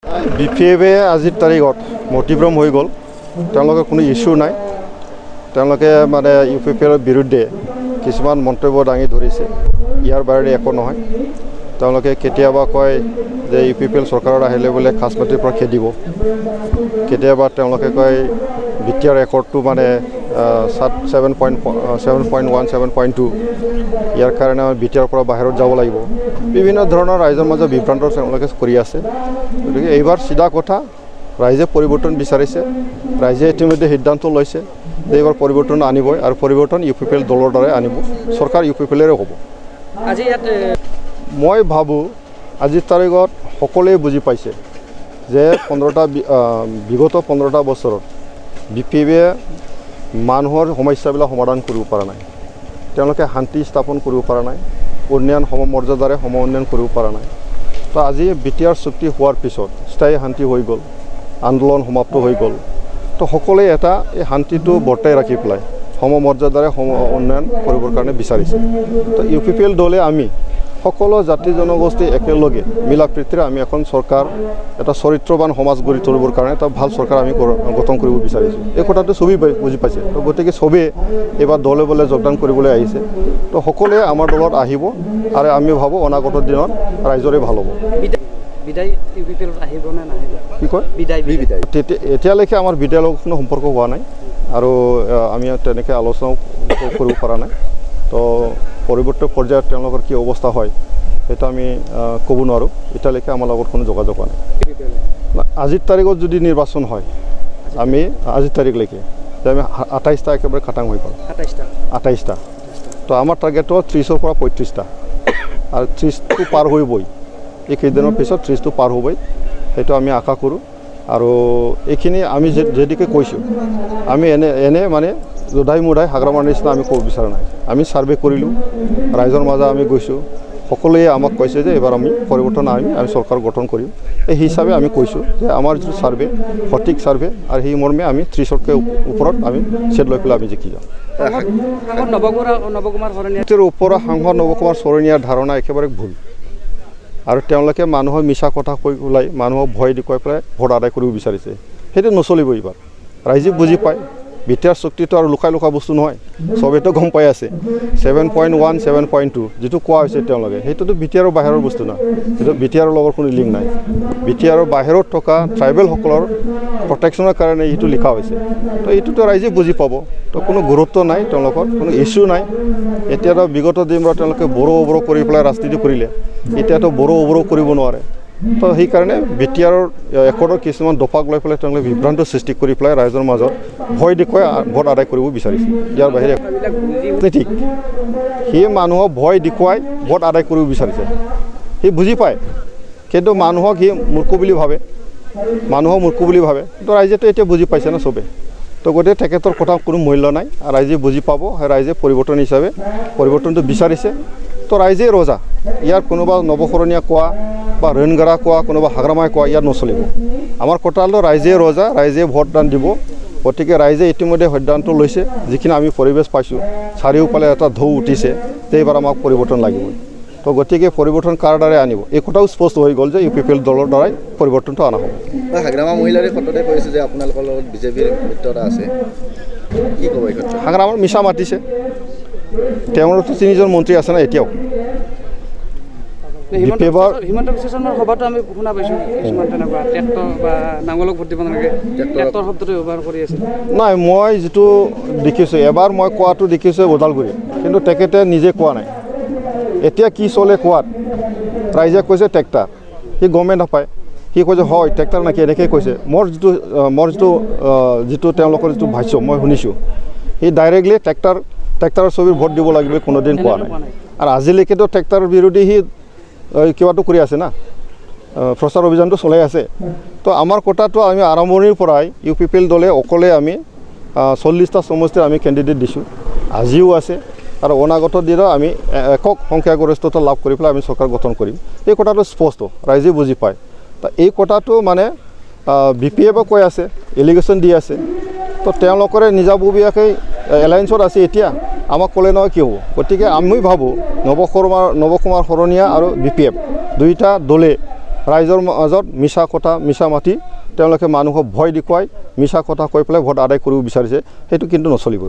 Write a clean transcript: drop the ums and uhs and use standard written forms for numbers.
BPFে আজিৰ তাৰিখত মতিভ্ৰম হৈ গ'ল। তেওঁলোকৰ কোনো ইস্যু নাই। তেওঁলোকে মানে UPPৰ বিৰুদ্ধে কিছুমান মন্তব্য দাঙি ধৰিছে। ইয়াৰ বাহিৰে একো নহয়। তেওঁলোকে কেতিয়াবা কয় যে UPPL চৰকাৰত আহিলে বোলে খাছমাটিৰ পৰা খেদিব। কেতিয়াবা তেওঁলোকে কয় বিটিআৰ ৰেকৰ্ডটো মানে 7.1 7.2 ইয়াৰ কাৰণে বিটিআৰৰ পৰা বাহিৰত যাব লাগিব। বিভিন্ন ধৰণৰ ৰাইজৰ মাজত বিভ্ৰান্ত তেওঁলোকে কৰি আছে। গতিকে এইবাৰ চিধা কথা ৰাইজে পৰিৱৰ্তন বিচাৰিছে। ৰাইজে ইতিমধ্যে সিদ্ধান্ত লৈছে যে এইবাৰ পৰিৱৰ্তন আনিবই আৰু পৰিৱৰ্তন UPPL দলৰ দ্বাৰাই আনিব। চৰকাৰ UPPLৰে হ'ব। আজি ইয়াত মই ভাবোঁ আজিৰ তাৰিখত সকলোৱে বুজি পাইছে যে বিগত 15টা বছৰত BPFে মানুহৰ সমস্যাবিলাক সমাধান কৰিব পৰা নাই। তেওঁলোকে শান্তি স্থাপন কৰিব পৰা নাই। উন্নয়ন সমমৰ্যাদাৰে উন্নয়ন কৰিব পৰা নাই। তো আজি বিটিআৰ চুক্তি হোৱাৰ পিছত স্থায়ী শান্তি হৈ গ'ল, আন্দোলন সমাপ্ত হৈ গ'ল। তো সকলোৱে এই শান্তিটো বৰ্তাই ৰাখি পেলাই সমমৰ্যাদাৰে উন্নয়ন কৰিবৰ কাৰণে বিচাৰিছে। তো UPPL দলে আমি সকলো জাতি জনগোষ্ঠী একেলগে মিলা প্ৰীতিৰে আমি এখন চৰকাৰ এটা চৰিত্ৰবান সমাজ গঢ়ি তুলিবৰ কাৰণে এটা ভাল চৰকাৰ আমি গঠন কৰিব বিচাৰিছোঁ। এই কথাটো চবেই বুজি পাইছে। তো গতিকে চবেই এইবাৰ দলে বলে যোগদান কৰিবলৈ আহিছে। তো সকলোৱে আমাৰ দলত আহিব আৰু আমি ভাবোঁ অনাগত দিনত ৰাইজৰে ভাল হ'ব। বিদায় UPPL আহিব নে নাহিব? কি কয় বিদায় এতিয়ালৈকে আমাৰ বিদায়ৰ লগত কোনো সম্পৰ্ক হোৱা নাই আৰু আমি তেনেকৈ আলোচনাও কৰিব পৰা নাই। তো পৰৱৰ্তী পৰ্যায়ত তেওঁলোকৰ কি অৱস্থা হয় সেইটো আমি ক'ব নোৱাৰোঁ। এতিয়ালৈকে আমাৰ লগত কোনো যোগাযোগ হোৱা নাই। আজিৰ তাৰিখত যদি নিৰ্বাচন হয় আমি আজিৰ তাৰিখলৈকে যে আমি 28টা একেবাৰে খাটাং হৈ পাম। 28টা। তো আমাৰ টাৰ্গেটটো 30ৰ পৰা 35টা আৰু 30টো পাৰ হ'বই। এইকেইদিনৰ পিছত 30টো পাৰ হ'বই সেইটো আমি আশা কৰোঁ। আৰু এইখিনি আমি যেদিকে কৈছোঁ আমি এনে মানে জোধাই মোধাই হাগ্ৰামাৰ নিচিনা আমি ক'ব বিচৰা নাই। আমি ছাৰ্ভে কৰিলোঁ, ৰাইজৰ মাজত আমি গৈছোঁ। সকলোৱে আমাক কৈছে যে এইবাৰ আমি পৰিৱৰ্তন আমি চৰকাৰ গঠন কৰিম। এই হিচাপে আমি কৈছোঁ যে আমাৰ যিটো ছাৰ্ভে সঠিক ছাৰ্ভে আৰু সেই মৰ্মে আমি 30তকৈ ওপৰত আমি ছেট লৈ পেলাই আমি জিকি যাম। ওপৰত সাংসদ নৱকুমাৰ চৰণীয়াৰ ধাৰণা একেবাৰে ভুল আৰু তেওঁলোকে মানুহক মিছা কথা কৈ ওলাই মানুহক ভয় দেখুৱাই পেলাই ভোট আদায় কৰিব বিচাৰিছে। সেইটো নচলিব। এইবাৰ ৰাইজে বুজি পায় বিটিআৰ চুক্তিটো আৰু লুকাই বস্তু নহয়। চবেইতো গম পাই আছে 7.1 7.2 যিটো কোৱা হৈছে তেওঁলোকে সেইটোতো বিটিআৰৰ বাহিৰৰ বস্তু নহয়। সেইটো বিটিআৰৰ লগত কোনো লিংক নাই। বিটিআৰৰ বাহিৰত থকা ট্ৰাইবেলসকলৰ প্ৰটেকশ্যনৰ কাৰণে এইটো লিখা হৈছে। তো এইটোতো ৰাইজে বুজি পাব। তো কোনো গুৰুত্ব নাই, তেওঁলোকৰ কোনো ইছ্যু নাই। এতিয়াতো বিগত দিনবোৰত তেওঁলোকে বড়ো কৰি পেলাই ৰাজনীতি কৰিলে, এতিয়াতো বড়ো কৰিব নোৱাৰে। তো সেইকাৰণে বিটিআৰৰ একৰ্ডৰ কিছুমান দফাক লৈ পেলাই তেওঁলোকে বিভ্ৰান্ত সৃষ্টি কৰি পেলাই ৰাইজৰ মাজত ভয় দেখুৱাই ভোট আদায় কৰিব বিচাৰিছে। ইয়াৰ বাহিৰে ঠিক সি মানুহক ভয় দেখুৱাই ভোট আদায় কৰিব বিচাৰিছে। সি বুজি পায় কিন্তু মানুহক সি মূৰ্খ বুলি ভাবে। তো ৰাইজেতো এতিয়া বুজি পাইছে না চবে। তো গতিকে তেখেতৰ কথা কোনো মূল্য নাই। ৰাইজে বুজি পাব। ৰাইজে পৰিৱৰ্তন হিচাপে পৰিৱৰ্তনটো বিচাৰিছে। তো ৰাইজে ৰজা। ইয়াৰ কোনোবা নৱশৰণীয়া কোৱা বা ৰেণগাৰা কোৱা কোনোবা হাগ্ৰামাই কোৱা ইয়াত নচলিব। আমাৰ কোটালটো ৰাইজে ৰজা, ৰাইজে ভোটদান দিব। গতিকে ৰাইজে ইতিমধ্যে সিদ্ধান্ত লৈছে। যিখিনি আমি পৰিৱেশ পাইছোঁ চাৰিওফালে এটা ঢৌ উঠিছে যে এইবাৰ আমাক পৰিৱৰ্তন লাগিবই। তো গতিকে পৰিৱৰ্তন কাৰ দ্বাৰাই আনিব এই কথাও স্পষ্ট হৈ গ'ল যে UPPL দলৰ দ্বাৰাই পৰিৱৰ্তনটো অনা হ'ব। হাগ্ৰামা মহিলাৰে ক্ষেত্ৰতে কৈছে যে আপোনালোকৰ লগত বিজেপিৰ মিত্ৰতা আছে, কি ক'ব এই ক্ষেত্ৰত? হাগ্ৰামাৰ মিছা মাতিছে। তেওঁৰতো 3জন মন্ত্ৰী আছে না এতিয়াও। হিমন্ত বিশ্ব শৰ্মাৰ সভাটো আমি শুনা পাইছোঁ কিছুমান তেনেকুৱা ট্ৰেক্টৰ বা নাঙলক ভোট দিব নালাগে ট্ৰেক্টৰ শব্দটো ব্যৱহাৰ কৰি আছে। নাই, মই যিটো দেখিছোঁ এবাৰ মই কোৱাটো দেখিছোঁ ওদালগুৰি, কিন্তু তেখেতে নিজে কোৱা নাই। এতিয়া কি চলে কোৱাত ৰাইজে কৈছে ট্ৰেক্টাৰ, সি গমেই নাপায়। সি কৈছে হয় ট্ৰেক্টাৰ নাকি এনেকৈ কৈছে। মোৰ যিটো তেওঁলোকৰ যিটো ভাষ্য মই শুনিছোঁ সি ডাইৰেক্টলি ট্ৰেক্টাৰৰ ছবিৰ ভোট দিব লাগিব কোনোদিন কোৱা নাই। আৰু আজিলৈকেতো ট্ৰেক্টাৰৰ বিৰোধী সি কিবাটো কৰি আছে না, প্ৰচাৰ অভিযানটো চলাই আছে। তো আমাৰ কোটাটো আমি আৰম্ভণিৰ পৰাই UPPL দলে অকলে আমি 40টা সমষ্টিৰ আমি কেণ্ডিডেট দিছোঁ, আজিও আছে। আৰু অনাগত দিনত আমি একক সংখ্যাগৰিষ্ঠতা লাভ কৰি পেলাই আমি চৰকাৰ গঠন কৰিম। এই কথাটো স্পষ্ট, ৰাইজে বুজি পায়। তো এই কথাটো মানে BPFে কৈ আছে, এলিগেশ্যন দি আছে। তো তেওঁলোকৰে নিজাববীয়াকৈ এলায়েন্সত আছে। এতিয়া আমাক ক'লে নহয় কি হ'ব। গতিকে আমি ভাবোঁ নৱকুমাৰ শৰণীয়া আৰু BPF দুইটা দলে ৰাইজৰ মাজত মিছা কথা মিছা মাতি তেওঁলোকে মানুহক ভয় দেখুৱাই মিছা কথা কৈ পেলাই ভোট আদায় কৰিব বিচাৰিছে সেইটো কিন্তু নচলিব